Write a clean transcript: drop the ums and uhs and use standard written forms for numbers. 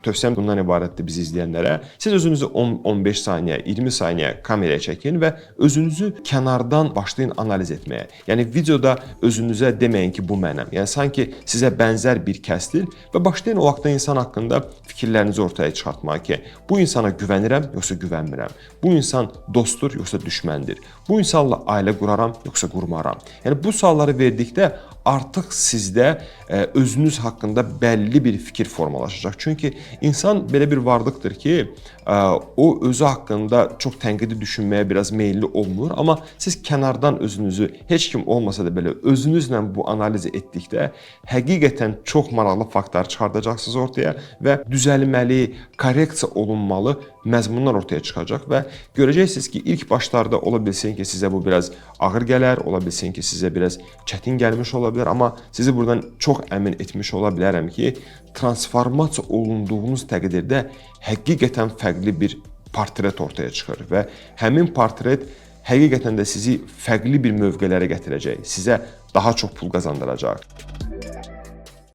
Tövsiyəm bundan ibarətdir bizi izləyənlərə. Siz özünüzü 10-15 saniyə, 20 saniyə kameraya çəkin və özünüzü kənardan başlayın analiz etməyə. Yəni videoda özünüzə deməyin ki, bu mənəm. Yəni sanki sizə bənzər bir kəsdir və başlayın o vaxtda insan haqqında fikirlərinizi ortaya çıxartmağa ki, bu insana güvənirəm, yoxsa güvənmirəm. Bu insan dostdur, yoxsa düşməndir. Bu insanla ailə quraram, yoxsa qurmaram. Yəni bu sualları verdikdə artıq sizdə özünüz haqqında bəlli bir fikir formalaşacaq. Çünki insan belə bir varlıqdır ki, o özü haqqında çox tənqidi düşünməyə biraz meyilli olmur, amma siz kənardan özünüzü heç kim olmasa da belə özünüzlə bu analizi etdikdə həqiqətən çox maraqlı faktlar çıxardacaqsınız ortaya və düzəlməli, korreksiya olunmalı məzmunlar ortaya çıxacaq və görəcəksiniz ki, ilk başlarda ola bilsin ki, sizə bu biraz ağır gələr, ola bilsin ki, sizə biraz çətin gəlmiş ola bilər, amma sizi buradan çox əmin etmiş ola bilərəm ki, transformasiya olunduğunuz təqdirdə həqiqətən fərqli bir portret ortaya çıxır və həmin portret həqiqətən də sizi fərqli bir mövqelərə gətirəcək, sizə daha çox pul qazandıracaq.